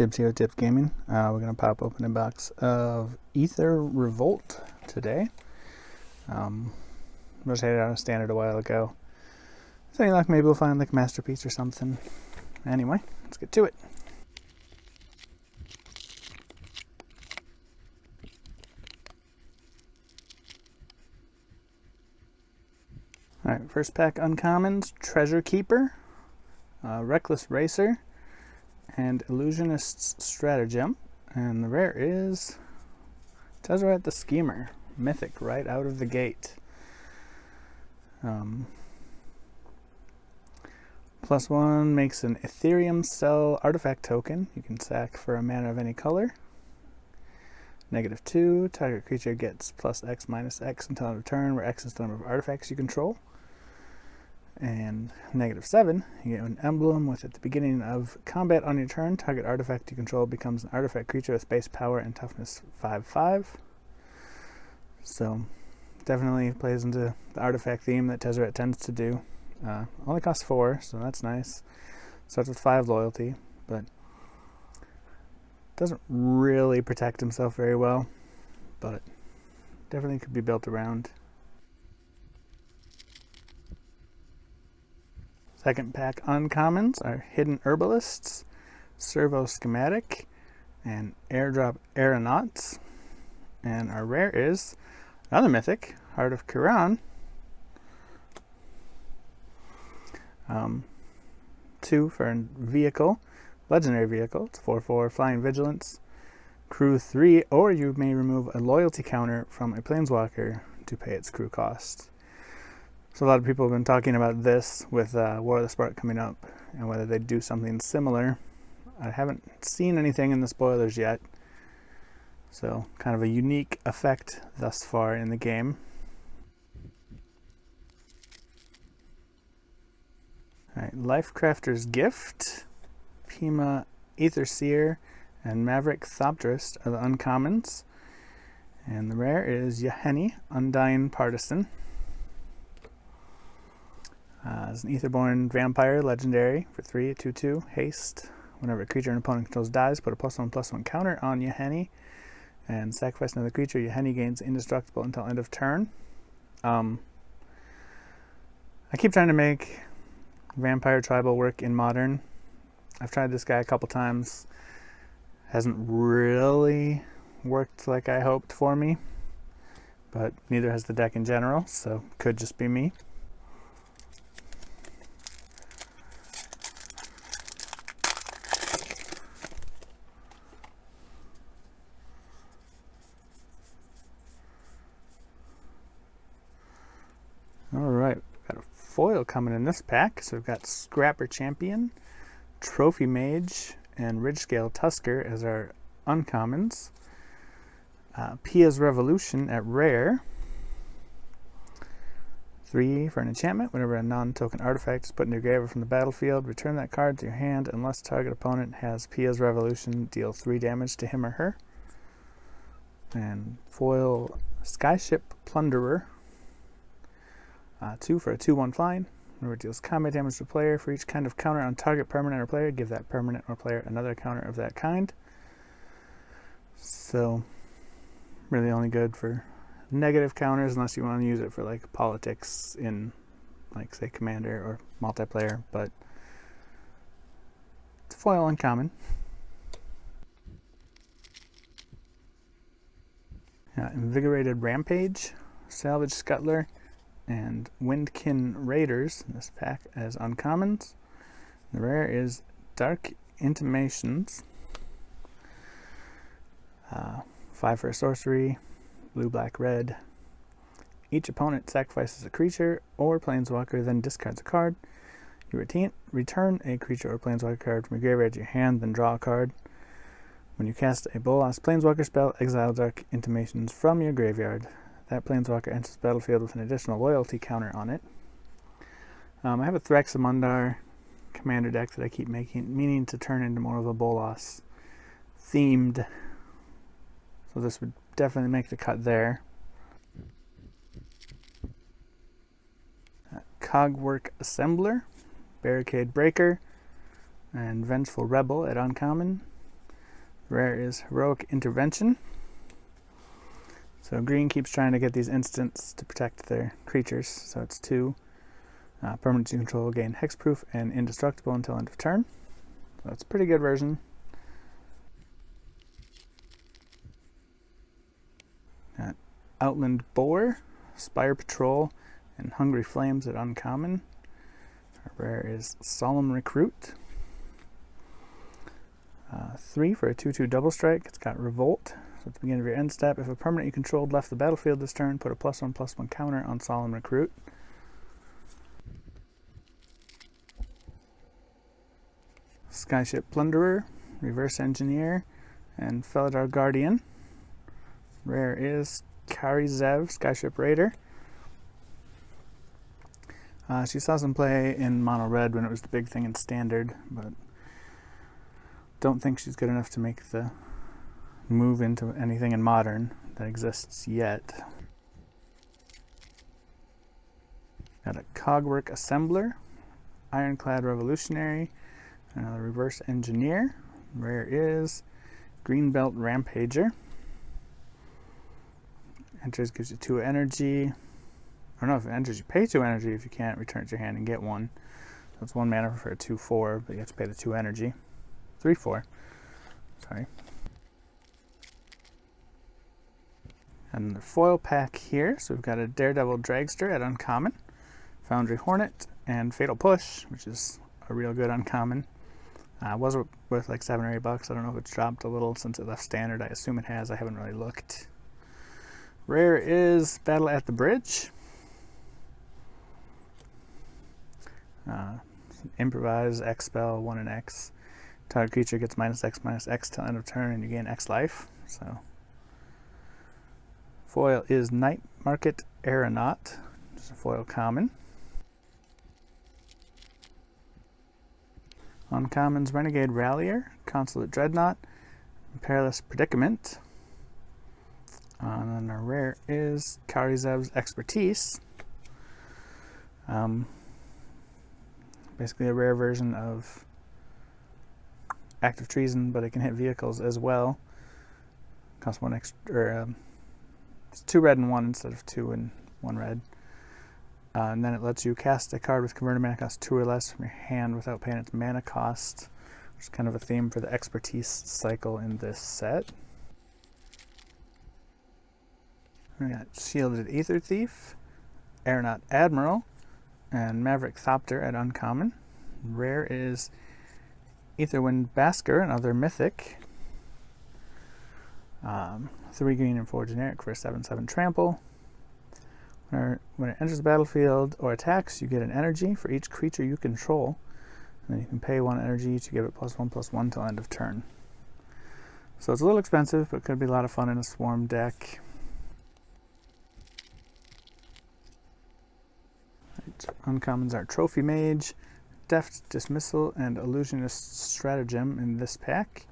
Tibbs here with Tibbs Gaming. We're going to pop open a box of Aether Revolt today. Just had it on a standard a while ago. So any luck, maybe we'll find like a masterpiece or something. Anyway, let's get to it. Alright, first pack uncommons, Treasure Keeper, Reckless Racer, and Illusionist's Stratagem. And the rare is Tezzeret the Schemer, mythic right out of the gate. +1 makes an Ethereum Cell artifact token. You can sack for a mana of any color. -2, target creature gets +X/-X until end of turn, where X is the number of artifacts you control. And -7, you get an emblem with at the beginning of combat on your turn, target artifact you control becomes an artifact creature with base power and toughness 5/5. So definitely plays into the artifact theme that Tezzeret tends to do. Only costs 4, so that's nice. Starts with 5 loyalty, but doesn't really protect himself very well, but definitely could be built around. Second pack uncommons are Hidden Herbalists, Servo Schematic, and Airdrop Aeronauts. And our rare is another mythic, Heart of Kiran. 2 for a vehicle, legendary vehicle. It's 4/4 Flying Vigilance, crew 3, or you may remove a loyalty counter from a planeswalker to pay its crew cost. So a lot of people have been talking about this with War of the Spark coming up and whether they do something similar. I haven't seen anything in the spoilers yet, so kind of a unique effect thus far in the game. Alright, Lifecrafter's Gift, Pima Aetherseer, and Maverick Thopterist are the uncommons. And the rare is Yahenni, Undying Partisan. It's an Aetherborn Vampire, legendary, for 3, 2/2, haste. Whenever a creature an opponent controls dies, put a +1/+1 counter on Yahenni, and sacrifice another creature. Yahenni gains indestructible until end of turn. I keep trying to make Vampire Tribal work in Modern. I've tried this guy a couple times. Hasn't really worked like I hoped for me, but neither has the deck in general, so could just be me. Alright, we've got a foil coming in this pack. So we've got Scrapper Champion, Trophy Mage, and Ridgescale Tusker as our uncommons. Pia's Revolution at rare. 3 for an enchantment. Whenever a non-token artifact is put in your grave or from the battlefield, return that card to your hand unless target opponent has Pia's Revolution. Deal 3 damage to him or her. And foil Skyship Plunderer. 2 for a 2/1 flying. Whenever it deals combat damage to a player, for each kind of counter on target permanent or player, give that permanent or player another counter of that kind. So, really only good for negative counters unless you want to use it for like politics in, like, say, Commander or multiplayer, but it's foil uncommon. Invigorated Rampage, Salvage Scuttler, and Windkin Raiders in this pack as uncommons. The rare is Dark Intimations. 5 for a sorcery, blue, black, red. Each opponent sacrifices a creature or planeswalker, then discards a card. You return a creature or planeswalker card from your graveyard to your hand, then draw a card. When you cast a Bolas planeswalker spell, exile Dark Intimations from your graveyard. That planeswalker enters the battlefield with an additional loyalty counter on it. I have a Thraxamundar commander deck that I keep meaning to turn into more of a Bolas themed. So this would definitely make the cut there. Cogwork Assembler, Barricade Breaker, and Vengeful Rebel at uncommon. Rare is Heroic Intervention. So green keeps trying to get these instants to protect their creatures. So it's 2. Permanents you control gain hexproof and indestructible until end of turn. So that's a pretty good version. Got Outland Boar, Spire Patrol, and Hungry Flames at uncommon. Our rare is Solemn Recruit. 3 for a 2/2 double strike. It's got Revolt. So at the beginning of your end step, if a permanent you controlled left the battlefield this turn, put a +1/+1 counter on Solemn Recruit. Skyship Plunderer, Reverse Engineer, and Felidar Guardian. Rare is Karizev, Skyship Raider. She saw some play in mono red when it was the big thing in standard, but don't think she's good enough to make the move into anything in modern that exists yet. Got a Cogwork Assembler, Ironclad Revolutionary, another Reverse Engineer. Rare is Greenbelt Rampager. Enters gives you 2 energy. I don't know if it enters, you pay 2 energy. If you can't, return it to your hand and get 1. So it's 1 mana for a 2/4, but you have to pay the 2 energy. 3/4. Sorry. And the foil pack here. So we've got a Daredevil Dragster at uncommon, Foundry Hornet, and Fatal Push, which is a real good uncommon. Was worth like $7 or $8. I don't know if it's dropped a little since it left standard. I assume it has. I haven't really looked. Rare is Battle at the Bridge. Improvise, Expel, 1 and X. Target creature gets -X/-X till end of turn, and you gain X life. So foil is Night Market Aeronaut, just a foil common. Uncommons, Renegade Rallier, Consulate Dreadnought, Perilous Predicament. And then our rare is Karizev's Expertise. Basically a rare version of Active Treason, but it can hit vehicles as well. Costs 1 extra, it's 2 red and 1 instead of 2 and 1 red. And then it lets you cast a card with converted mana cost 2 or less from your hand without paying its mana cost, which is kind of a theme for the Expertise cycle in this set. We got Shielded Aether Thief, Aeronaut Admiral, and Maverick Thopter at uncommon. Rare is Aetherwind Basker, another mythic. 3 green and 4 generic for a 7/7 trample. When it enters the battlefield or attacks, you get an energy for each creature you control. And then you can pay 1 energy to give it +1/+1 till end of turn. So it's a little expensive, but could be a lot of fun in a swarm deck. Uncommons are Trophy Mage, Deft Dismissal, and Illusionist Stratagem in this pack.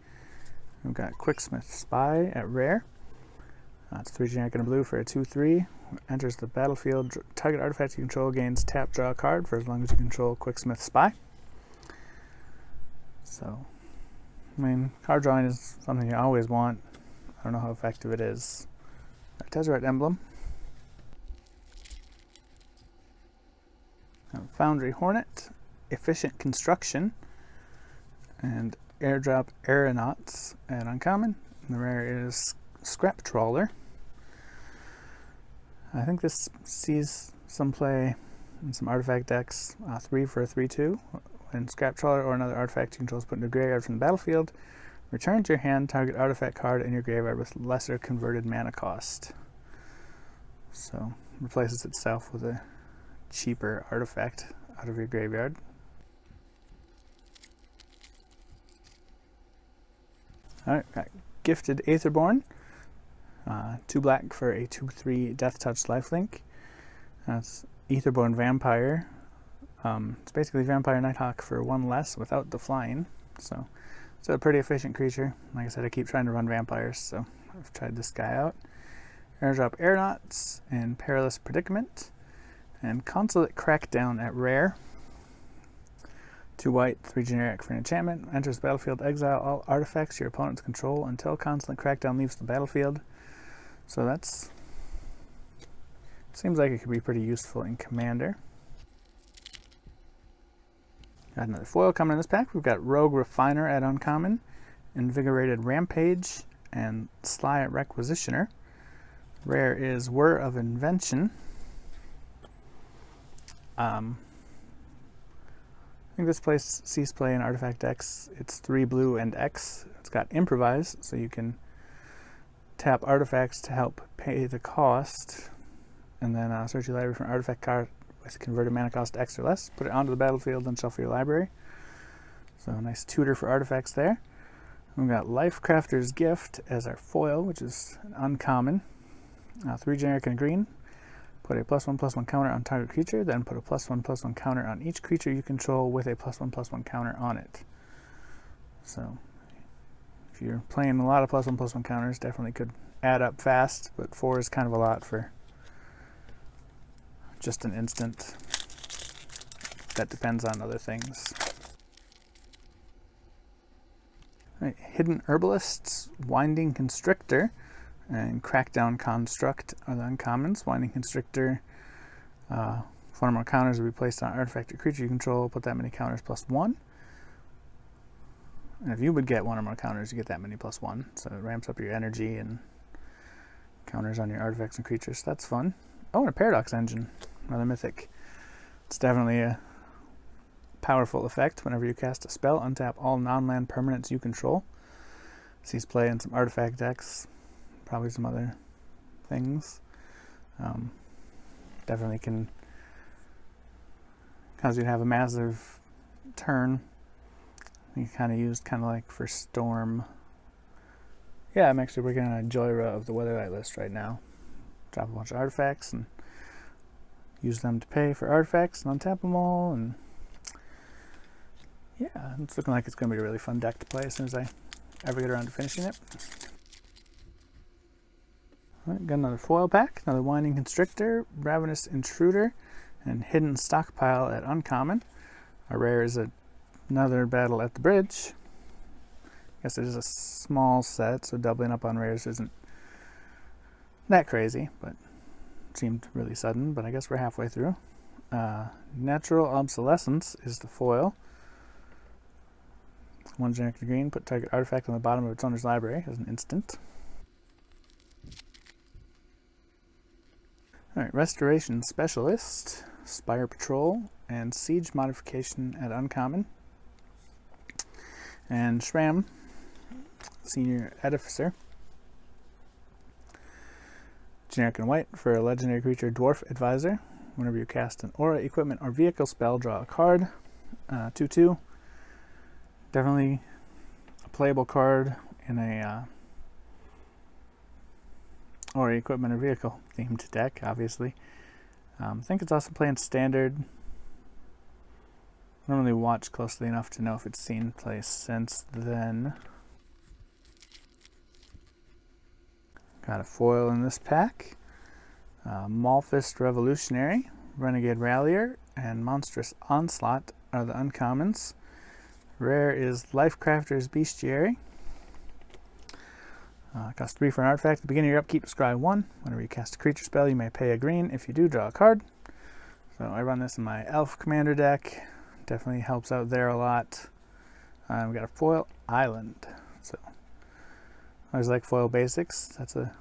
We've got Quicksmith Spy at rare. It's 3 generic and a blue for a 2/3. Enters the battlefield. Target artifact you control gains tap, draw a card for as long as you control Quicksmith Spy. So, I mean, card drawing is something you always want. I don't know how effective it is. Tezzeret Emblem. Foundry Hornet, Efficient Construction, and Airdrop Aeronauts at uncommon. And the rare is Scrap Trawler. I think this sees some play in some artifact decks. 3 for a 3/2. When Scrap Trawler or another artifact you control is put into a graveyard from the battlefield, return to your hand target artifact card in your graveyard with lesser converted mana cost. So, replaces itself with a cheaper artifact out of your graveyard. Alright, got Gifted Aetherborn. 2 black for a 2/3 Death Touch lifelink. That's Aetherborn Vampire. It's basically Vampire Nighthawk for 1 less without the flying. So it's a pretty efficient creature. Like I said, I keep trying to run vampires, so I've tried this guy out. Airdrop Aeronauts and Perilous Predicament. And Consulate Crackdown at rare. 2 white, 3 generic for an enchantment. Enters the battlefield, exile all artifacts your opponents control until Constant Crackdown leaves the battlefield. So that's... seems like it could be pretty useful in Commander. Got another foil coming in this pack. We've got Rogue Refiner at uncommon, Invigorated Rampage, and Sly Requisitioner. Rare is Whir of Invention. I think this place sees play in Artifact X. It's 3 blue and X. It's got Improvise, so you can tap artifacts to help pay the cost, and then search your library for an artifact card with converted mana cost X or less. Put it onto the battlefield, then shuffle your library. So a nice tutor for artifacts there. We've got Lifecrafter's Gift as our foil, which is an uncommon. 3 generic and a green. Put a +1/+1 counter on target creature, then put a +1/+1 counter on each creature you control with a +1/+1 counter on it. So, if you're playing a lot of +1/+1 counters, definitely could add up fast, but 4 is kind of a lot for just an instant. That depends on other things. All right, Hidden Herbalist's Winding Constrictor and Crackdown Construct are the uncommons. Winding Constrictor, 1 or more counters will be placed on artifact or creature you control. Put that many counters +1. And if you would get 1 or more counters, you get that many +1. So it ramps up your energy and counters on your artifacts and creatures. So that's fun. Oh, and a Paradox Engine, another mythic. It's definitely a powerful effect. Whenever you cast a spell, untap all non-land permanents you control. Sees play in some artifact decks. Probably some other things. Definitely can cause you to have a massive turn. You kind of used like for Storm. Yeah, I'm actually working on a Joyra of the Weatherlight list right now. Drop a bunch of artifacts and use them to pay for artifacts and untap them all. And yeah, it's looking like it's going to be a really fun deck to play as soon as I ever get around to finishing it. Right, got another foil pack, another Winding Constrictor, Ravenous Intruder, and Hidden Stockpile at uncommon. Our rare is another Battle at the Bridge. I guess it is a small set, so doubling up on rares isn't that crazy, but it seemed really sudden, but I guess we're halfway through. Natural Obsolescence is the foil. 1 generic and green, put target artifact on the bottom of its owner's library as an instant. Alright, Restoration Specialist, Spire Patrol, and Siege Modification at uncommon. And Shram, Senior Edificer. Generic and white for a legendary creature, Dwarf Advisor. Whenever you cast an aura, equipment, or vehicle spell, draw a card. 2/2. Definitely a playable card in a or equipment or vehicle themed deck, obviously. I think it's also playing standard. I don't really watch closely enough to know if it's seen play since then. Got a foil in this pack. Malfist Revolutionary, Renegade Rallier, and Monstrous Onslaught are the uncommons. Rare is Lifecrafter's Bestiary. Cost 3 for an artifact. At the beginning of your upkeep, scry 1. Whenever you cast a creature spell, you may pay a green. If you do, draw a card. So I run this in my Elf Commander deck. Definitely helps out there a lot. We've got a foil Island. So I always like foil basics. That's a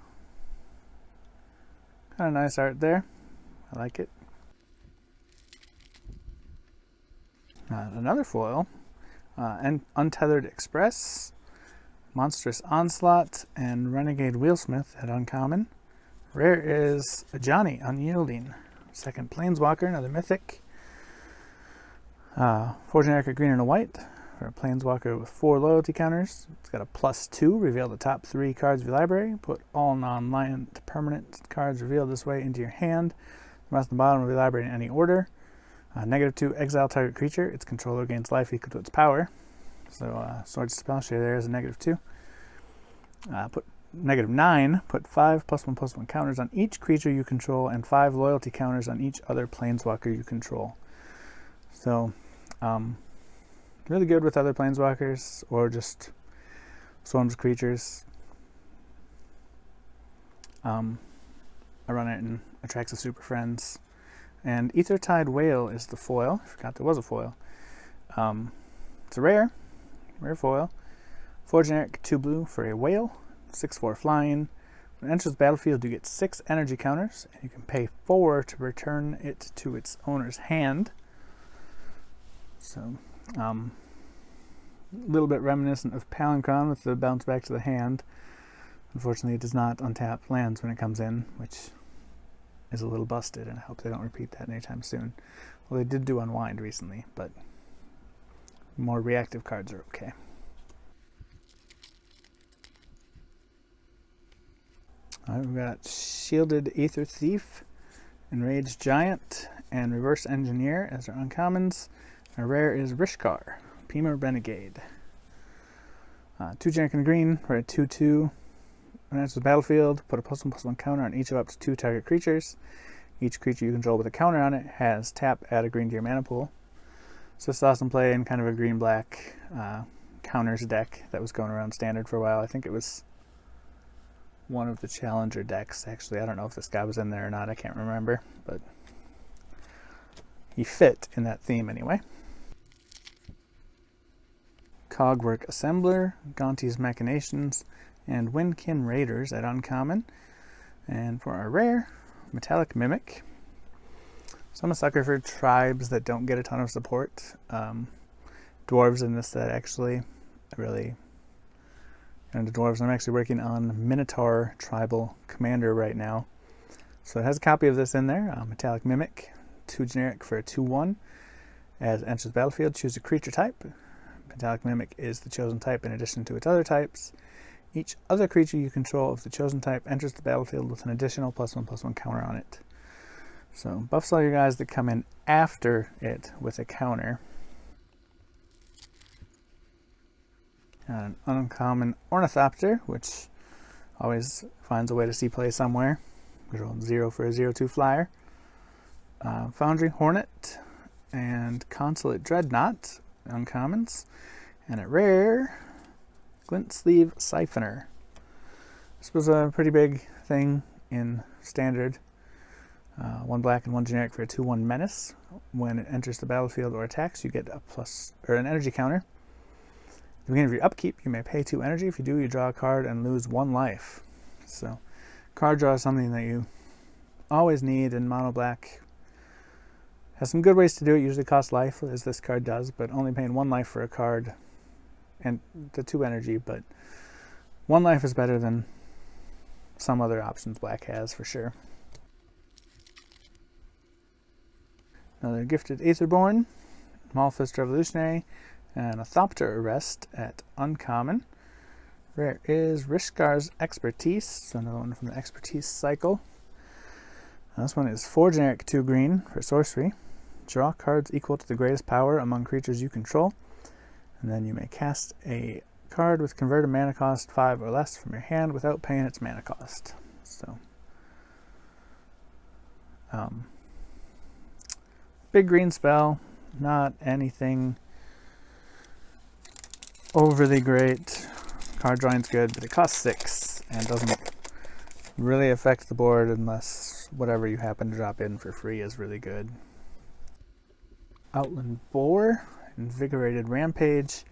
kind of nice art there. I like it. Another foil, and Untethered Express, Monstrous Onslaught, and Renegade Wheelsmith at uncommon. Rare is Ajani Unyielding, 2nd Planeswalker, another mythic. 4 generic, a green and a white for a Planeswalker with 4 loyalty counters. It's got a +2, reveal the top 3 cards of your library. Put all non-land permanent cards revealed this way into your hand. The rest of the bottom of your library in any order. -2, exile target creature. Its controller gains life equal to its power. So Swords to Plowshare there is a -2. Put -9, put 5 +1/+1 counters on each creature you control and 5 loyalty counters on each other Planeswalker you control. So Really good with other planeswalkers or just swarms of creatures. I run it in Attracts of Super Friends. And Aether Whale is the foil. I forgot there was a foil. It's a rare foil. 4 generic, 2 blue for a whale. 6/4 flying. When it enters the battlefield, you get 6 energy counters, and you can pay 4 to return it to its owner's hand. So, a little bit reminiscent of Palancron with the bounce back to the hand. Unfortunately, it does not untap lands when it comes in, which is a little busted, and I hope they don't repeat that anytime soon. Well, they did do Unwind recently, but more reactive cards are okay. Alright, we've got Shielded Aether Thief, Enraged Giant, and Reverse Engineer as our uncommons. Our rare is Rishkar, Pima Renegade. 2 generic and green for a 2/2. When it enters the battlefield, put a +1/+1 counter on each of up to 2 target creatures. Each creature you control with a counter on it has tap, add a green to your mana pool. So this saw some play in kind of a green-black counters deck that was going around standard for a while. I think it was one of the challenger decks, actually. I don't know if this guy was in there or not, I can't remember, but he fit in that theme anyway. Cogwork Assembler, Gonti's Machinations, and Windkin Raiders at uncommon. And for our rare, Metallic Mimic. So I'm a sucker for tribes that don't get a ton of support. Dwarves in this set, actually. And the dwarves, I'm actually working on Minotaur Tribal Commander right now. So it has a copy of this in there, Metallic Mimic, 2 generic for a 2/1. As it enters the battlefield, choose a creature type. Metallic Mimic is the chosen type in addition to its other types. Each other creature you control of the chosen type enters the battlefield with an additional +1/+1 counter on it. So buffs all your guys that come in after it with a counter. An uncommon Ornithopter, which always finds a way to see play somewhere. We rolled 0 for a 0/2 flyer. Foundry Hornet and Consulate Dreadnought, uncommons. And a rare, Glint Sleeve Siphoner. This was a pretty big thing in Standard. 1 black and 1 generic for a 2/1 Menace. When it enters the battlefield or attacks, you get an energy counter. At the beginning of your upkeep, you may pay 2 energy. If you do, you draw a card and lose 1 life. So, card draw is something that you always need in mono black. Has some good ways to do it. Usually costs life, as this card does, but only paying 1 life for a card and the 2 energy. But 1 life is better than some other options black has for sure. Another Gifted Aetherborn, Maulfist Revolutionary, and a Thopter Arrest at uncommon. Rare is Rishkar's Expertise, so another one from the Expertise cycle. This one is 4 generic, 2 green for sorcery. Draw cards equal to the greatest power among creatures you control, and then you may cast a card with converted mana cost 5 or less from your hand without paying its mana cost. So, big green spell, not anything overly great. Card drawing's good, but it costs 6 and doesn't really affect the board unless whatever you happen to drop in for free is really good. Outland Boar, Invigorated Rampage,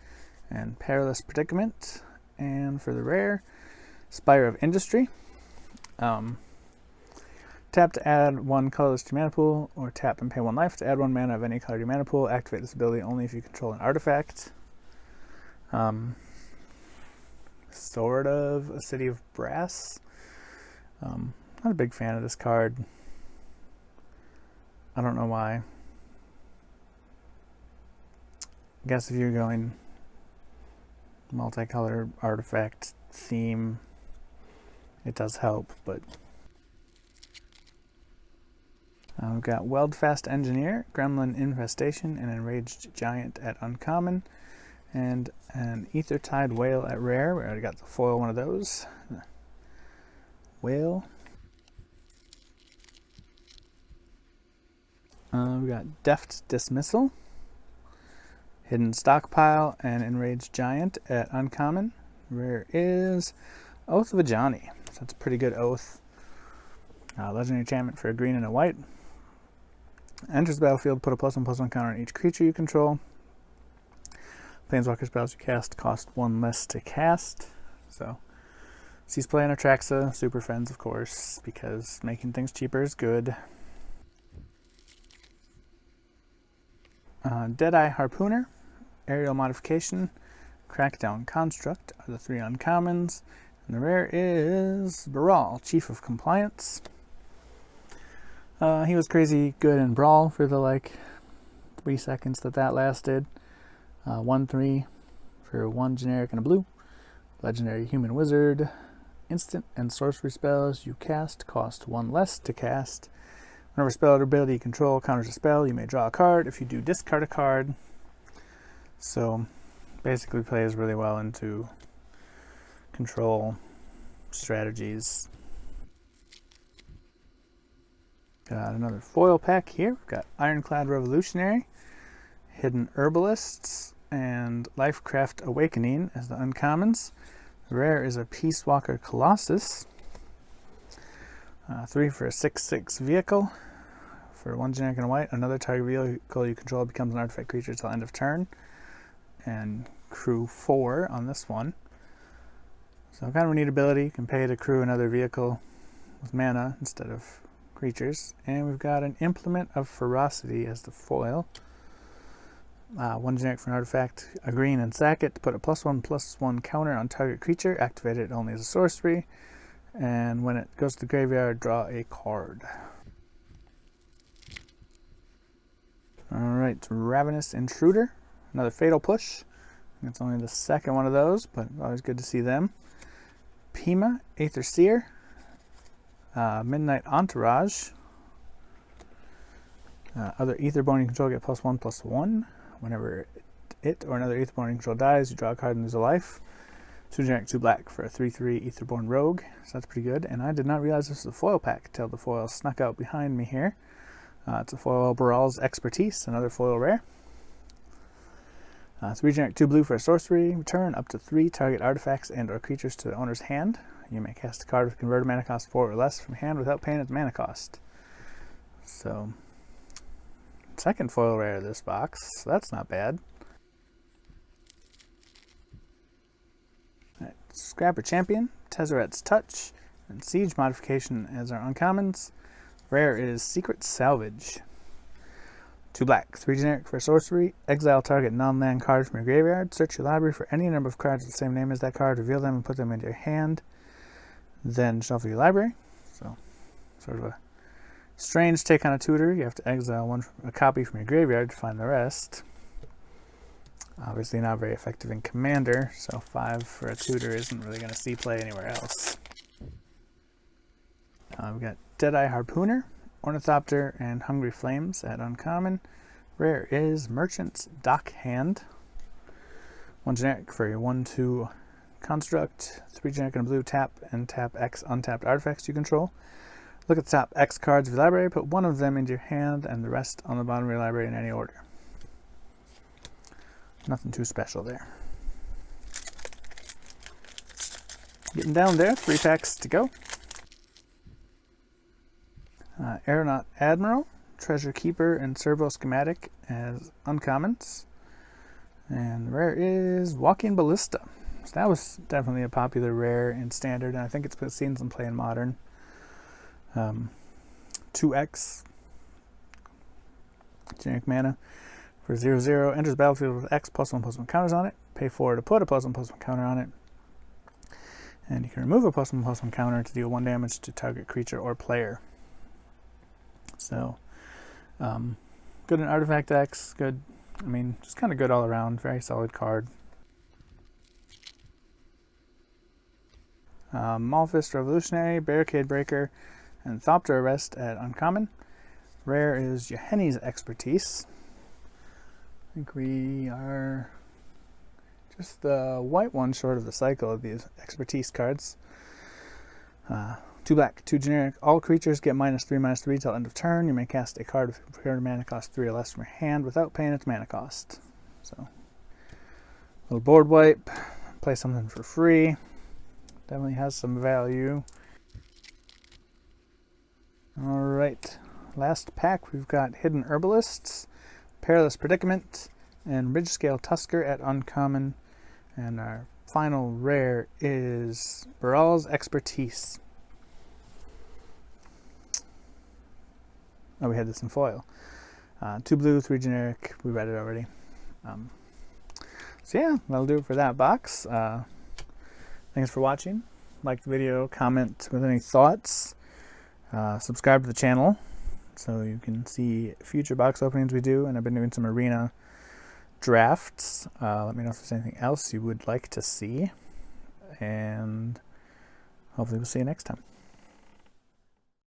and Perilous Predicament. And for the rare, Spire of Industry. Tap to add 1 colorless to your mana pool, or tap and pay 1 life to add 1 mana of any color to your mana pool. Activate this ability only if you control an artifact. Sort of a City of Brass. Not a big fan of this card. I don't know why. I guess if you're going multicolor artifact theme, it does help, but we've got Weldfast Engineer, Gremlin Infestation, and Enraged Giant at uncommon, and an Aether Whale at rare. We already got the foil one of those. Whale. We got Deft Dismissal, Hidden Stockpile and Enraged Giant at uncommon. Rare is Oath of a Johnny. So that's a pretty good oath. Legendary enchantment for a green and a white. Enters the battlefield, put a +1/+1 counter on each creature you control. Planeswalker spells you cast cost 1 less to cast. So, cease play on Atraxa, Super Friends, of course, because making things cheaper is good. Deadeye Harpooner, Aerial Modification, Crackdown Construct are the 3 uncommons. And the rare is Baral, Chief of Compliance. He was crazy good in Brawl for the 3 seconds that lasted. 1/3 for 1 generic and a blue. Legendary Human Wizard. Instant and sorcery spells you cast cost 1 less to cast. Whenever spell or ability you control counters a spell, you may draw a card. If you do, discard a card. So basically plays really well into control strategies. Got another foil pack here. We've got Ironclad Revolutionary, Hidden Herbalists, and Lifecraft Awakening as the uncommons. The rare is a Peace Walker Colossus. 3 for a 6/6 vehicle. For 1 generic and a white, another target vehicle you control becomes an artifact creature until end of turn. And crew 4 on this one. So kind of a neat ability. You can pay to crew another vehicle with mana instead of creatures. And we've got an Implement of Ferocity as the foil. 1 generic for an artifact, a green, and sack it to put a +1/+1 counter on target creature. Activate it only as a sorcery. And when it goes to the graveyard, draw a card. Alright, Ravenous Intruder. Another Fatal Push. It's only the second one of those, but always good to see them. Pima, Aether Seer. Midnight Entourage. Other Aetherborn you control get +1/+1. Whenever it or another Aetherborn you control dies, you draw a card and lose a life. 2 generic, 2 black for a 3/3 Aetherborn Rogue. So that's pretty good. And I did not realize this was a foil pack until the foil snuck out behind me here. It's a foil Baral's Expertise, another foil rare. 3 generic, 2 blue for a sorcery. Return up to 3 target artifacts and or creatures to the owner's hand. You may cast a card with converted mana cost 4 or less from hand without paying its mana cost. So, second foil rare of this box. So that's not bad. Right. Scrapper Champion, Tezzeret's Touch, and Siege Modification as our uncommons. Rare is Secret Salvage. 2 black, 3 generic for sorcery. Exile target non-land card from your graveyard. Search your library for any number of cards with the same name as that card. Reveal them and put them into your hand. Then shuffle your library. So, sort of a strange take on a tutor. You have to exile a copy from your graveyard to find the rest. Obviously not very effective in Commander, so 5 for a tutor isn't really going to see play anywhere else. We've got Deadeye Harpooner, Ornithopter, and Hungry Flames at uncommon. Rare is Merchant's Dockhand. 1 generic for your 1/2 construct. 3 generic and a blue, tap and tap X untapped artifacts you control. Look at the top X cards of your library, put 1 of them into your hand and the rest on the bottom of your library in any order. Nothing too special there. Getting down there, 3 packs to go. Aeronaut Admiral, Treasure Keeper, and Servo Schematic as uncommons. And the rare is Walking Ballista. So that was definitely a popular rare in Standard, and I think it's seen some play in Modern. 2X, generic mana for 0/0. Enters the battlefield with X +1/+1 counters on it. Pay 4 to put a +1/+1 counter on it. And you can remove a +1/+1 counter to deal 1 damage to target creature or player. So, good in artifact decks, good, just kind of good all around, very solid card. Malphist Revolutionary, Barricade Breaker, and Thopter Arrest at uncommon. Rare is Yahenni's Expertise. I think we are just the white one short of the cycle of these Expertise cards. 2 black, 2 generic. All creatures get -3/-3 till end of turn. You may cast a card with converted mana cost 3 or less from your hand without paying its mana cost. So, Little board wipe. Play something for free. Definitely has some value. Alright. Last pack, we've got Hidden Herbalists, Perilous Predicament, and Ridgescale Tusker at uncommon. And our final rare is Baral's Expertise. Oh, we had this in foil. 2 blue, 3 generic. We read it already. So yeah, that'll do it for that box. Thanks for watching. Like the video, comment with any thoughts. Subscribe to the channel so you can see future box openings we do. And I've been doing some arena drafts. Let me know if there's anything else you would like to see. And hopefully we'll see you next time.